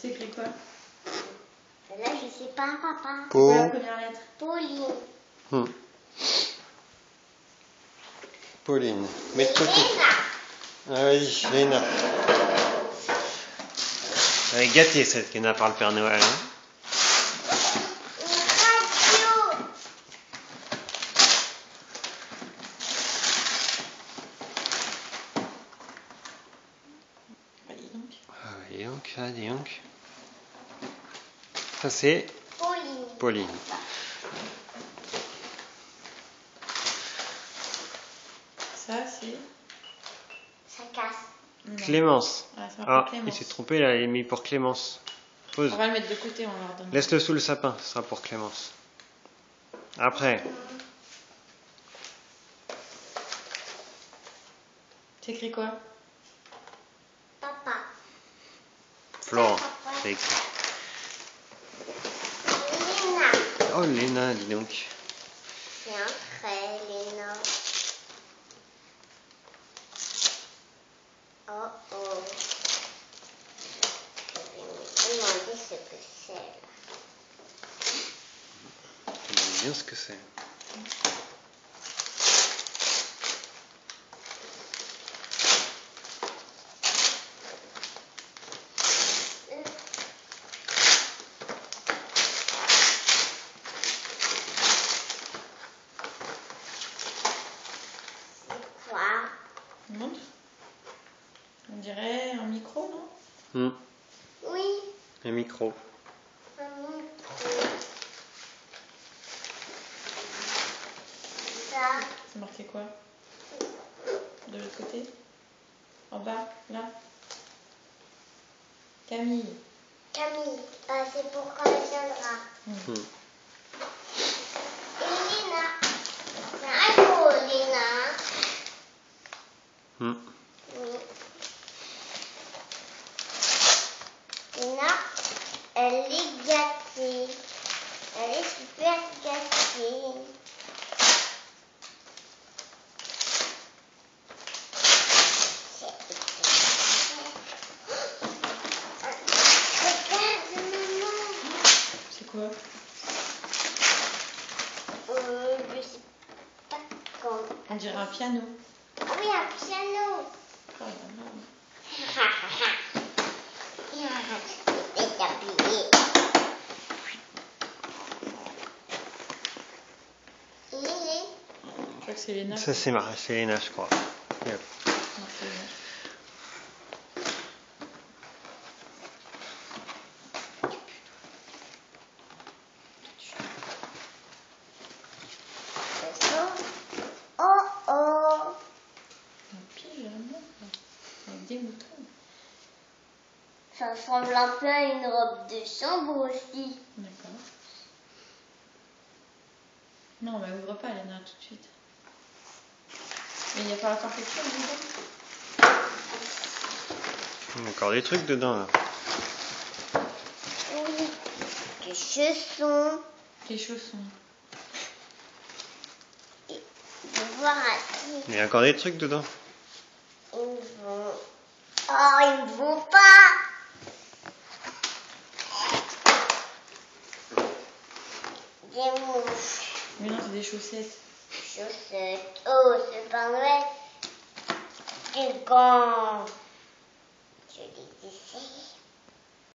C'est écrit quoi? Là, je sais pas, papa. C'est la première lettre. Pauline. Pauline. Mets de côté. Léna. Ah oui, Léna. Elle est gâtée cette Léna par le Père Noël. Hein. Une radio. Bah, dis donc. Ah, dis donc, ah, dis donc. Ça c'est Pauline. Pauline. Ça, c'est... Ça casse. Non. Clémence. Ah, ça va Ah, pour Clémence. il s'est trompé là, il est mis pour Clémence. Pose. On va le mettre de côté, on leur donne. Laisse-le sous le sapin, ce sera pour Clémence. Après, C'est écrit quoi? Papa. Florent, c'est écrit. Léna. Oh Léna, dis donc. C'est un trait, Léna. Oh oh. Je vais me demander ce que c'est là. Je sais bien ce que c'est. C'est quoi? Montre. On dirait un micro, non? Oui. Un micro. Un micro. Ça. C'est marqué quoi? De l'autre côté? En bas, là? Camille. Camille. C'est pour quand elle viendra. Hmm. Et Léna. C'est un mot, Léna. Hmm. Oui. Léna, elle est gâtée. Elle est super gâtée. Regarde, maman. C'est quoi? Je sais pas quand. On dirait un piano. Ah oui, un piano. Oh là là. C'est appuyé. Je crois que c'est Léna. Ça c'est Léna, je crois. Yep. Non, c'est Léna. Oh oh. Un pyjama. Avec des boutons. Ça ressemble un peu à une robe de chambre aussi. D'accord. Non, bah ouvre pas, Léna, tout de suite. Mais il n'y a pas encore quelque chose dedans? Il y a encore des trucs dedans là. Oui. Des chaussons. Les chaussons. Je vais voir ici. Il y a encore des trucs dedans. Ils vont. Oh, ils ne vont pas. Des mouches. Mais non, c'est des chaussettes. Chaussettes. Oh, c'est Père Noël. Des gants. Je les essaye.